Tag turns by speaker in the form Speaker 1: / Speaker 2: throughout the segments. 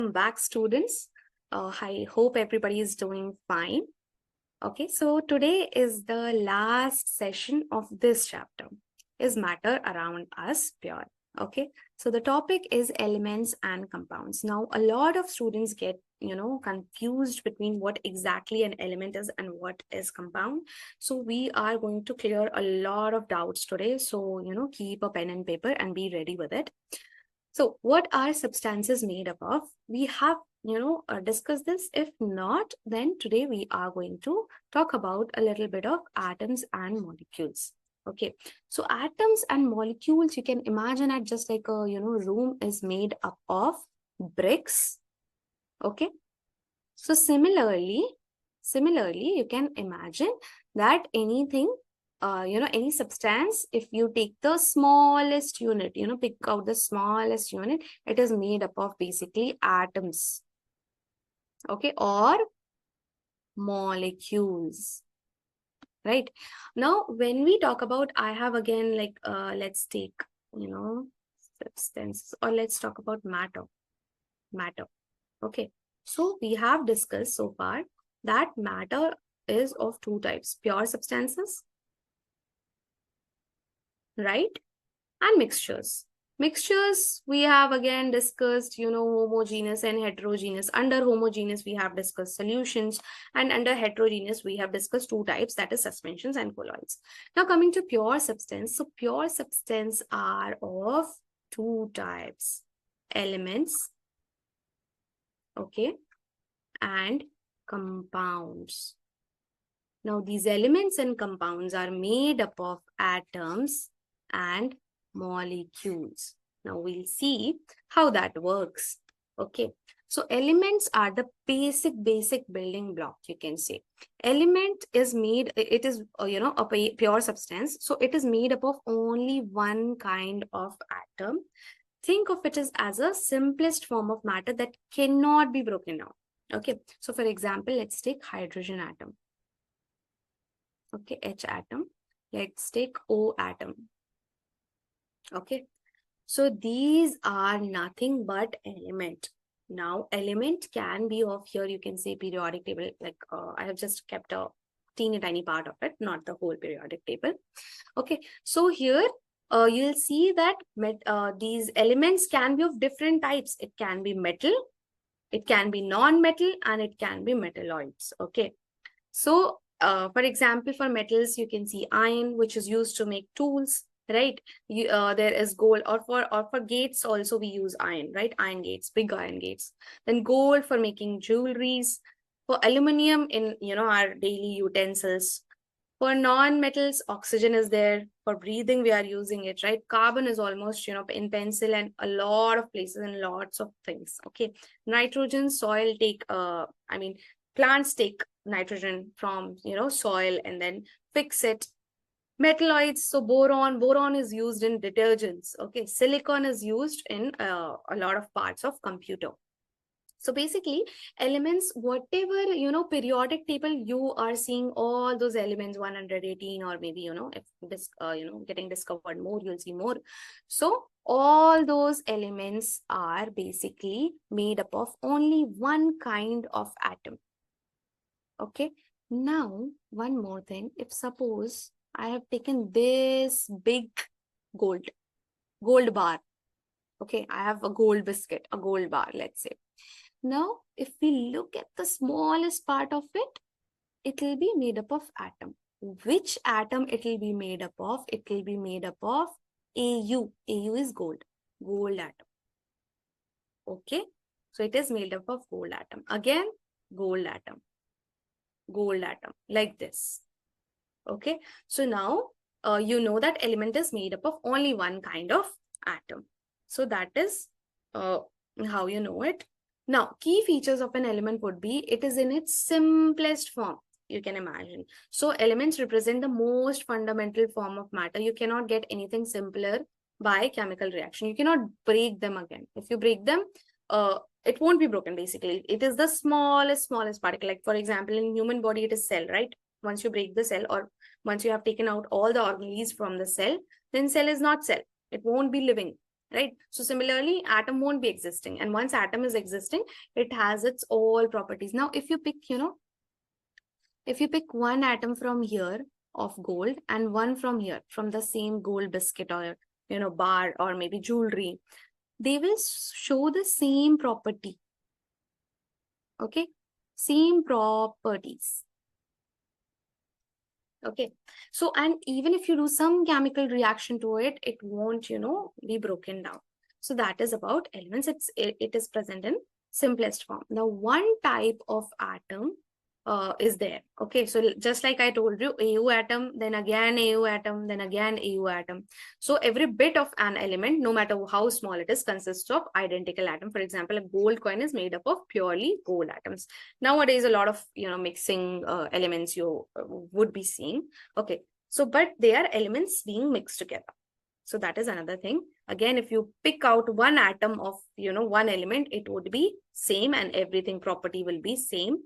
Speaker 1: Welcome back, students. I hope everybody is doing fine. Okay, so today is the last session of this chapter, is matter around us pure. Okay, so the topic is elements and compounds. Now, a lot of students get confused between what exactly an element is and what is compound. So we are going to clear a lot of doubts today. So keep a pen and paper and be ready with it. So what are substances made up of? We have, discussed this. If not, then today we are going to talk about a little bit of atoms and molecules. Okay, so atoms and molecules, you can imagine it just like a, room is made up of bricks. Okay, so similarly, you can imagine that anything any substance, if you take the smallest unit, pick out the smallest unit, it is made up of basically atoms, okay, or molecules, right? Now, when we talk about, I have again, like, let's take, substance, or let's talk about matter. Okay, so we have discussed so far that matter is of two types: pure substances, right? And mixtures. Mixtures, we have again discussed, homogeneous and heterogeneous. Under homogeneous, we have discussed solutions, and under heterogeneous, we have discussed two types, that is suspensions and colloids. Now coming to pure substance. So pure substance are of two types: elements, okay, and compounds. Now these elements and compounds are made up of atoms and molecules. Now we'll see how that works. Okay, so elements are the basic building block, you can say. Element is made, it is a pure substance, so it is made up of only one kind of atom. Think of it as a simplest form of matter that cannot be broken down. Okay, so for example, let's take hydrogen atom. Okay, H atom. Let's take O atom. Okay, so these are nothing but element. Now, element can be of, here you can say, periodic table. Like I have just kept a teeny tiny part of it, not the whole periodic table. Okay, so here you'll see that these elements can be of different types. It can be metal, it can be non-metal, and it can be metalloids. Okay, so for example, for metals, you can see iron, which is used to make tools, right? There is gold, or for gates also we use iron, right? Iron gates, big iron gates. Then gold for making jewelries. For aluminum in our daily utensils. For non-metals, oxygen is there. For breathing, we are using it, right? Carbon is almost in pencil and a lot of places and lots of things. Okay, nitrogen, soil take plants take nitrogen from soil and then fix it. Metalloids, so boron is used in detergents. Okay, silicon is used in a lot of parts of computer. So basically, elements, whatever periodic table you are seeing, all those elements 118, or maybe if this getting discovered more, you'll see more. So all those elements are basically made up of only one kind of atom. Okay, now one more thing. If suppose I have taken this big gold bar. Okay, I have a gold biscuit, a gold bar, let's say. Now, if we look at the smallest part of it, it will be made up of atom. Which atom it will be made up of? It will be made up of Au. Au is gold atom. Okay, so it is made up of gold atom. Again, gold atom, like this. Okay, so now you know that element is made up of only one kind of atom. So that is how you know it. Now, key features of an element would be, it is in its simplest form, you can imagine. So elements represent the most fundamental form of matter. You cannot get anything simpler by chemical reaction. You cannot break them again. If you break them, it won't be broken basically. It is the smallest particle. Like for example, in human body, it is cell, right? Once you break the cell, or once you have taken out all the organelles from the cell, then cell is not cell. It won't be living. right? So similarly, atom won't be existing. And once atom is existing, it has its all properties. Now, if you pick, if you pick one atom from here of gold and one from here, from the same gold biscuit or, bar or maybe jewelry, they will show the same property. Okay. Same properties. Okay. So, and even if you do some chemical reaction to it, it won't, be broken down. So that is about elements. It is present in simplest form. Now, one type of atom is there. Okay. So just like I told you, AU atom, then again AU atom, then again AU atom. So every bit of an element, no matter how small it is, consists of identical atom. For example, a gold coin is made up of purely gold atoms. Nowadays, a lot of, mixing elements you would be seeing. Okay. So, but they are elements being mixed together. So that is another thing. Again, if you pick out one atom of, one element, it would be same and everything property will be same.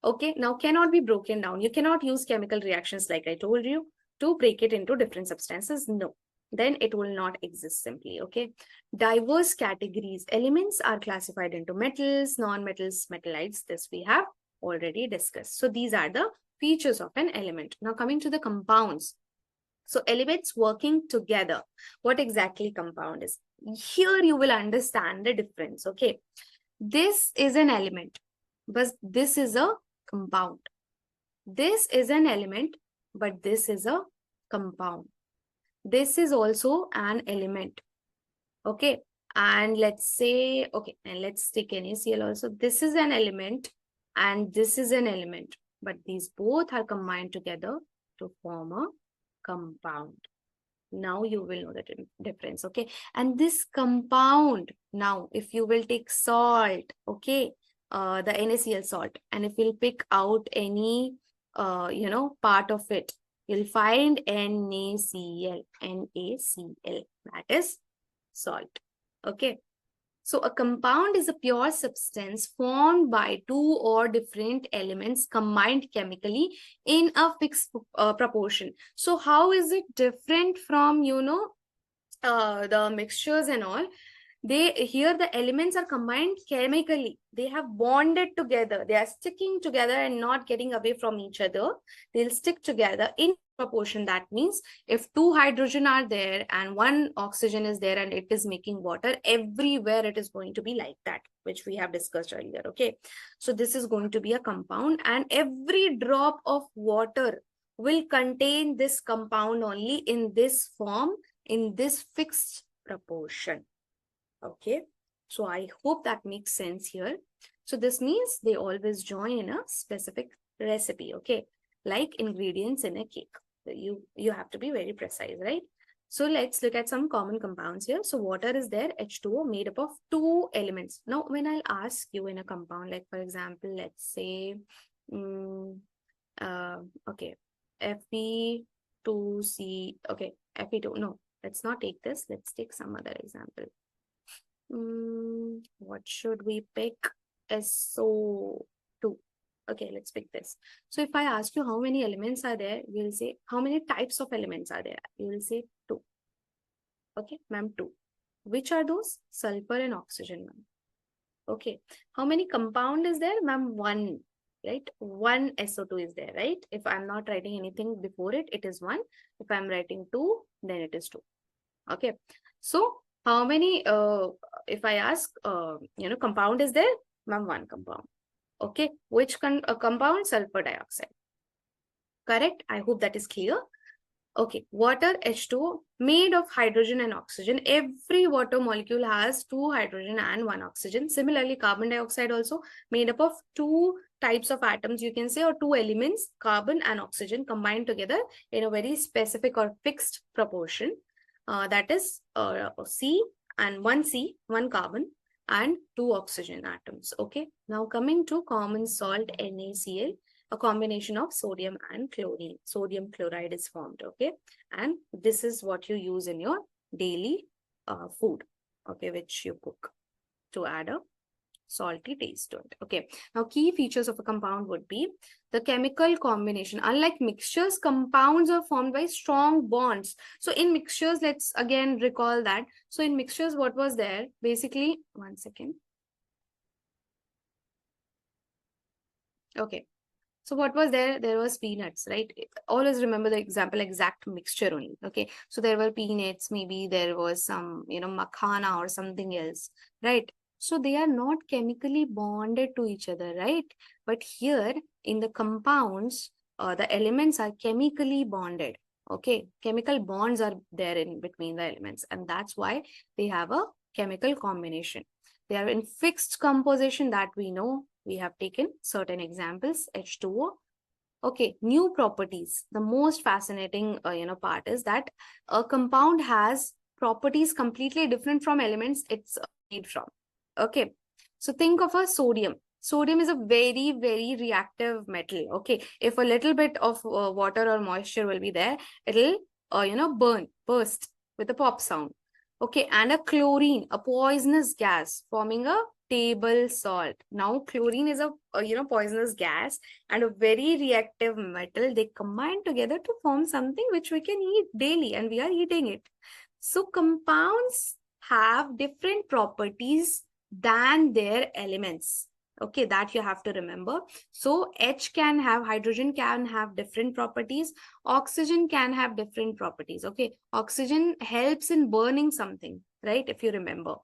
Speaker 1: Okay. Now cannot be broken down. You cannot use chemical reactions like I told you to break it into different substances. No. Then it will not exist simply. Okay. Diverse categories. Elements are classified into metals, non-metals, metallites. This we have already discussed. So these are the features of an element. Now coming to the compounds. So elements working together. What exactly compound is? Here you will understand the difference. Okay. This is an element, but this is a compound. This is an element, but this is a compound. This is also an element. Okay. And let's say, okay, and let's take NaCl also. This is an element and this is an element, but these both are combined together to form a compound. Now you will know the difference. Okay. And this compound, now if you will take salt, okay, the NaCl salt, and if you'll pick out any, part of it, you'll find NaCl, that is salt. Okay. So a compound is a pure substance formed by two or different elements combined chemically in a fixed proportion. So how is it different from, the mixtures and all? Here the elements are combined chemically. They have bonded together. They are sticking together and not getting away from each other. They'll stick together in proportion. That means if two hydrogen are there and one oxygen is there and it is making water, everywhere it is going to be like that, which we have discussed earlier. Okay. So this is going to be a compound and every drop of water will contain this compound only in this form, in this fixed proportion. Okay, so I hope that makes sense here. So this means they always join in a specific recipe. Okay, like ingredients in a cake. You have to be very precise, right? So let's look at some common compounds here. So water is there, H2O, made up of two elements. Now when I'll ask you in a compound, like for example, let's say okay, Fe2C, okay, Fe2, no, let's not take this, let's take some other example. What should we pick? SO2. Okay, let's pick this. So if I ask you how many elements are there, you will say how many types of elements are there? You will say 2. Okay, ma'am, 2. Which are those? Sulfur and oxygen, ma'am. Okay, how many compound is there? Ma'am, 1. Right, 1 SO2 is there, right? If I'm not writing anything before it, it is 1. If I'm writing 2, then it is 2. Okay, so how many, if I ask, compound is there? Ma'am, 1 compound. Okay, which compound? Sulfur dioxide. Correct? I hope that is clear. Okay, water H2O made of hydrogen and oxygen. Every water molecule has 2 hydrogen and 1 oxygen. Similarly, carbon dioxide also made up of 2 types of atoms, you can say, or 2 elements, carbon and oxygen combined together in a very specific or fixed proportion. That is C and 1 C, 1 carbon and 2 oxygen atoms. Okay. Now coming to common salt NaCl, a combination of sodium and chlorine. Sodium chloride is formed. Okay. And this is what you use in your daily food. Okay. Which you cook to add a salty taste to it. Okay. Now, key features of a compound would be the chemical combination. Unlike mixtures, compounds are formed by strong bonds. So in mixtures, let's again recall that. So in mixtures, what was there? Basically, one second. Okay. So what was there? There was peanuts, right? Always remember the exact mixture only. Okay. So there were peanuts, maybe there was some, makhana or something else, right? So they are not chemically bonded to each other, right? But here in the compounds, the elements are chemically bonded. Okay. Chemical bonds are there in between the elements, and that's why they have a chemical combination. They are in fixed composition that we know. We have taken certain examples, H2O. Okay, new properties. The most fascinating, part is that a compound has properties completely different from elements it's made from. Okay, so think of a sodium. Sodium is a very, very reactive metal. Okay, if a little bit of water or moisture will be there, it'll, burst with a pop sound. Okay, and a chlorine, a poisonous gas forming a table salt. Now, chlorine is a poisonous gas and a very reactive metal. They combine together to form something which we can eat daily, and we are eating it. So compounds have different properties than their elements. Okay, that you have to remember. So hydrogen can have different properties. Oxygen can have different properties. Okay, oxygen helps in burning something, right? If you remember.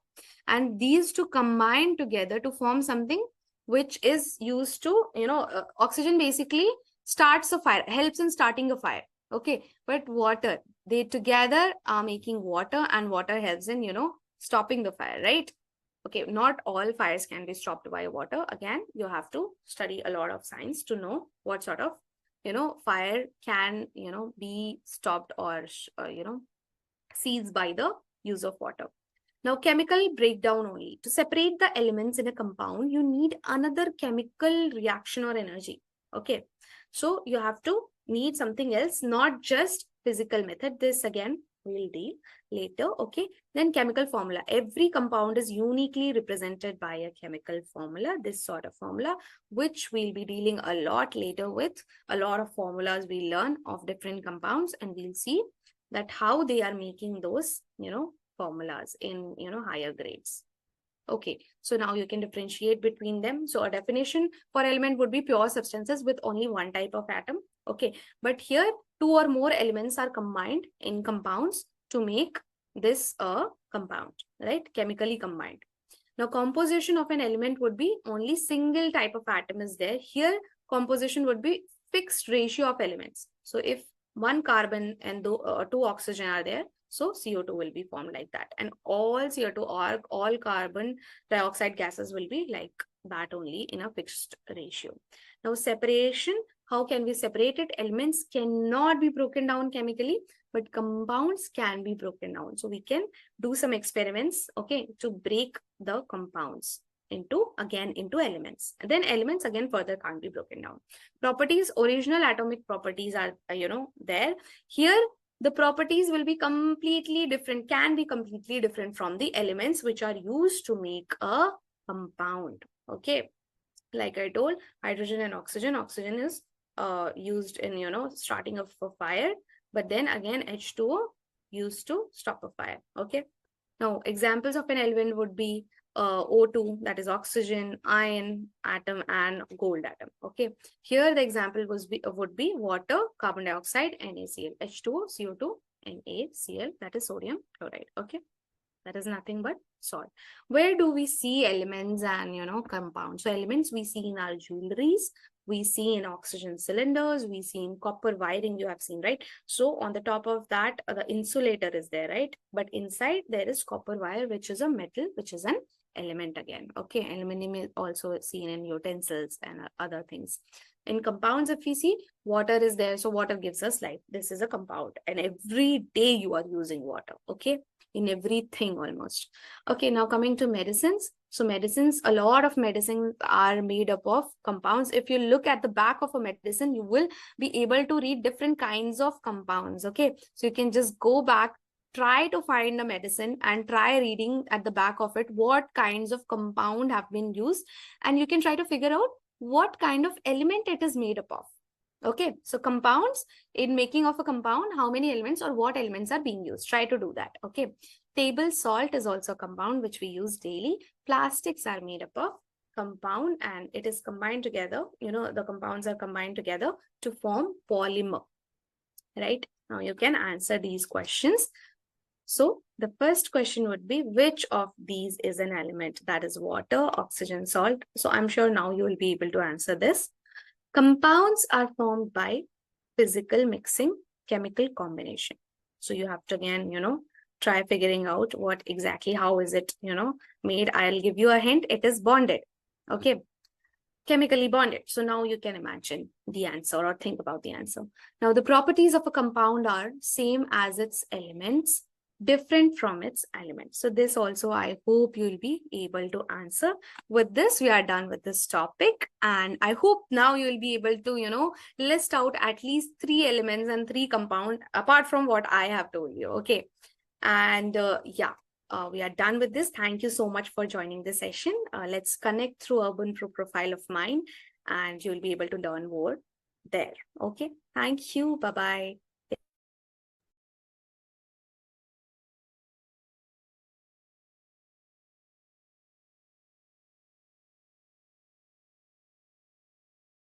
Speaker 1: And these two combine together to form something which is used to, oxygen basically starts a fire, helps in starting a fire. Okay, but water, they together are making water, and water helps in, stopping the fire, right? Okay, not all fires can be stopped by water. Again, you have to study a lot of science to know what sort of, fire can, be stopped or, seized by the use of water. Now, chemical breakdown only. To separate the elements in a compound, you need another chemical reaction or energy. Okay. So you have to need something else, not just physical method. This again we'll deal later. Okay. Then chemical formula. Every compound is uniquely represented by a chemical formula, this sort of formula, which we'll be dealing a lot later with. A lot of formulas we learn of different compounds, and we'll see that how they are making those, formulas in, higher grades. Okay, so now you can differentiate between them. So a definition for element would be pure substances with only one type of atom. Okay, but here two or more elements are combined in compounds to make this a compound, right? Chemically combined. Now, composition of an element would be only single type of atom is there. Here, composition would be fixed ratio of elements. So if one carbon and two oxygen are there, so CO2 will be formed like that. And all CO2 or all carbon dioxide gases will be like that only in a fixed ratio. Now, separation, how can we separate it? Elements cannot be broken down chemically, but compounds can be broken down. So we can do some experiments, okay, to break the compounds into elements. And then elements again further can't be broken down. Properties, original atomic properties are, there. Here, the properties will be completely different, can be completely different from the elements which are used to make a compound. Okay. Like I told, hydrogen and oxygen. Oxygen is used in, starting of a fire. But then again, H2O used to stop a fire. Okay. Now, examples of an element would be O2, that is oxygen, iron atom, and gold atom. Okay. Here, the example would be water, carbon dioxide, NaCl, H2O, CO2, NaCl, that is sodium chloride. Okay. That is nothing but salt. Where do we see elements and, compounds? So elements we see in our jewelries, we see in oxygen cylinders, we see in copper wiring, you have seen, right? So on the top of that, the insulator is there, right? But inside there is copper wire, which is a metal, which is an element again. Okay, aluminum is also seen in utensils and other things. In compounds, if we see, water is there. So water gives us life. This is a compound. And every day you are using water. Okay. In everything almost. Okay, now coming to medicines. So medicines, a lot of medicines are made up of compounds. If you look at the back of a medicine, you will be able to read different kinds of compounds. Okay, so you can just go back try to find a medicine and try reading at the back of it what kinds of compound have been used, and you can try to figure out what kind of element it is made up of. Okay, so compounds, in making of a compound, how many elements or what elements are being used? Try to do that. Okay, table salt is also a compound which we use daily. Plastics are made up of compound, and it is combined together. The compounds are combined together to form polymer, right? Now you can answer these questions. So the first question would be, which of these is an element? That is water, oxygen, salt. So I'm sure now you will be able to answer this. Compounds are formed by physical mixing, chemical combination. So you have to again, try figuring out what exactly, how is it, made. I'll give you a hint. It is bonded. Okay. Chemically bonded. So now you can imagine the answer or think about the answer. Now the properties of a compound are same as its elements, different from its elements. So this also, I hope you'll be able to answer. With this, we are done with this topic. And I hope now you'll be able to, list out at least 3 elements and 3 compound apart from what I have told you. Okay. And yeah. We are done with this. Thank you so much for joining this session. Let's connect through Urban Pro profile of mine, and you'll be able to learn more there. Okay. Thank you. Bye-bye.